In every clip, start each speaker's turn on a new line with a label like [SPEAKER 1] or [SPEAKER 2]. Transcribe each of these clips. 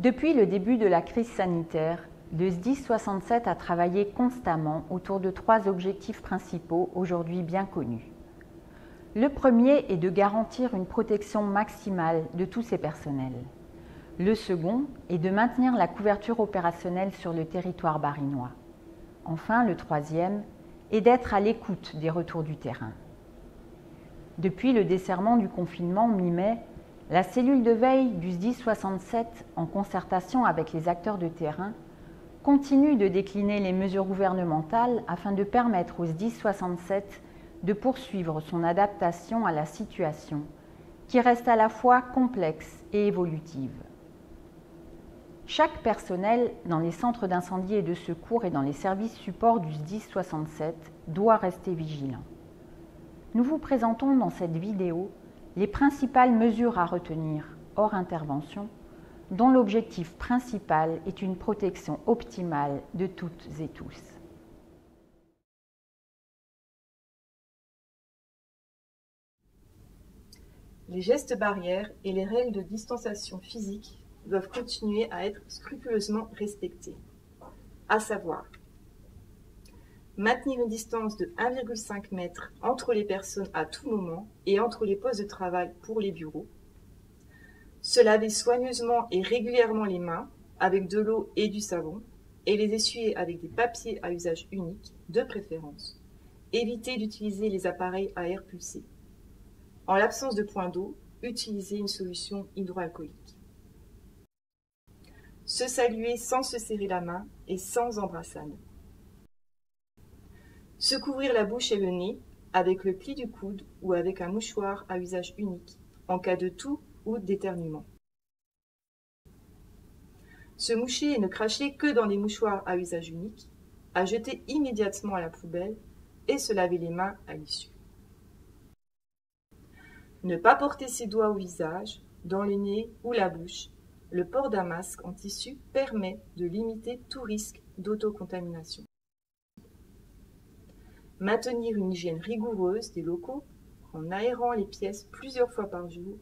[SPEAKER 1] Depuis le début de la crise sanitaire, le SDIS 67 a travaillé constamment autour de 3 objectifs principaux aujourd'hui bien connus. Le premier est de garantir une protection maximale de tous ses personnels. Le second est de maintenir la couverture opérationnelle sur le territoire barinois. Enfin, le troisième est d'être à l'écoute des retours du terrain. Depuis le desserrement du confinement mi-mai, la cellule de veille du SDIS 67, en concertation avec les acteurs de terrain, continue de décliner les mesures gouvernementales afin de permettre au SDIS 67 de poursuivre son adaptation à la situation, qui reste à la fois complexe et évolutive. Chaque personnel dans les centres d'incendie et de secours et dans les services supports du SDIS 67 doit rester vigilant. Nous vous présentons dans cette vidéo les principales mesures à retenir hors intervention, dont l'objectif principal est une protection optimale de toutes et tous.
[SPEAKER 2] Les gestes barrières et les règles de distanciation physique doivent continuer à être scrupuleusement respectés, à savoir maintenir une distance de 1,5 m entre les personnes à tout moment et entre les postes de travail pour les bureaux, se laver soigneusement et régulièrement les mains avec de l'eau et du savon et les essuyer avec des papiers à usage unique, de préférence. Éviter d'utiliser les appareils à air pulsé. En l'absence de point d'eau, utilisez une solution hydroalcoolique. Se saluer sans se serrer la main et sans embrassade. Se couvrir la bouche et le nez avec le pli du coude ou avec un mouchoir à usage unique, en cas de toux ou d'éternuement. Se moucher et ne cracher que dans les mouchoirs à usage unique, à jeter immédiatement à la poubelle et se laver les mains à l'issue. Ne pas porter ses doigts au visage, dans le nez ou la bouche. Le port d'un masque en tissu permet de limiter tout risque d'autocontamination. Maintenir une hygiène rigoureuse des locaux en aérant les pièces plusieurs fois par jour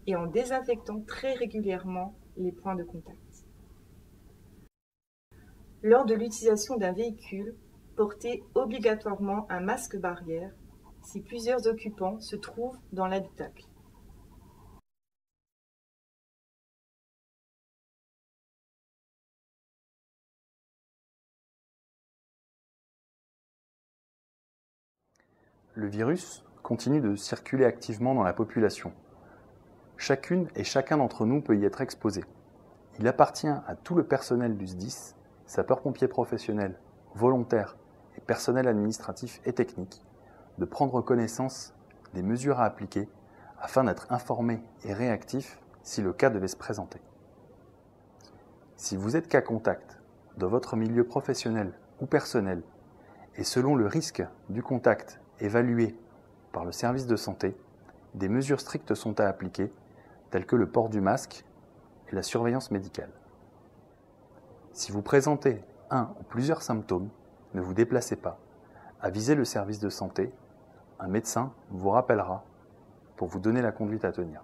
[SPEAKER 2] et en désinfectant très régulièrement les points de contact. Lors de l'utilisation d'un véhicule, portez obligatoirement un masque barrière si plusieurs occupants se trouvent dans l'habitacle.
[SPEAKER 3] Le virus continue de circuler activement dans la population. Chacune et chacun d'entre nous peut y être exposé. Il appartient à tout le personnel du SDIS, sapeurs-pompiers professionnels, volontaires et personnel administratif et technique, de prendre connaissance des mesures à appliquer afin d'être informés et réactifs si le cas devait se présenter. Si vous êtes cas contact de votre milieu professionnel ou personnel et selon le risque du contact évalué par le service de santé, des mesures strictes sont à appliquer, telles que le port du masque et la surveillance médicale. Si vous présentez un ou plusieurs symptômes, ne vous déplacez pas. Avisez le service de santé. Un médecin vous rappellera pour vous donner la conduite à tenir.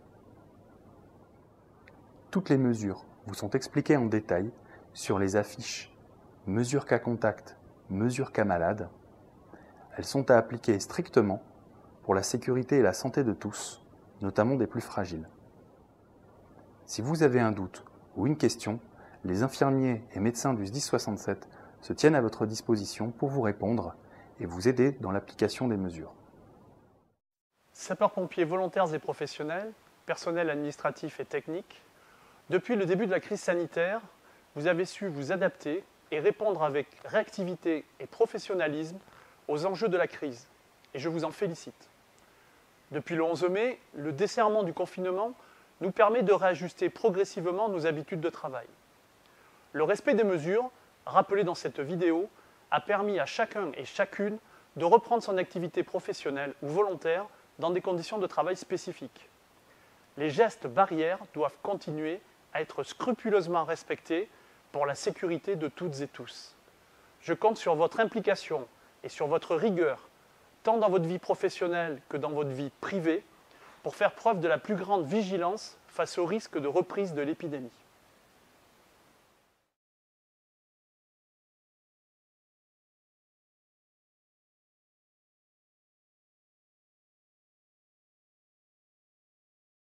[SPEAKER 3] Toutes les mesures vous sont expliquées en détail sur les affiches « Mesures cas contact »,« Mesures cas malade ». Elles sont à appliquer strictement pour la sécurité et la santé de tous, notamment des plus fragiles. Si vous avez un doute ou une question, les infirmiers et médecins du SDIS 67 se tiennent à votre disposition pour vous répondre et vous aider dans l'application des mesures.
[SPEAKER 4] Sapeurs-pompiers volontaires et professionnels, personnel administratif et technique, depuis le début de la crise sanitaire, vous avez su vous adapter et répondre avec réactivité et professionnalisme aux enjeux de la crise, et je vous en félicite. Depuis le 11 mai, le desserrement du confinement nous permet de réajuster progressivement nos habitudes de travail. Le respect des mesures, rappelées dans cette vidéo, a permis à chacun et chacune de reprendre son activité professionnelle ou volontaire dans des conditions de travail spécifiques. Les gestes barrières doivent continuer à être scrupuleusement respectés pour la sécurité de toutes et tous. Je compte sur votre implication et sur votre rigueur, tant dans votre vie professionnelle que dans votre vie privée, pour faire preuve de la plus grande vigilance face au risque de reprise de l'épidémie.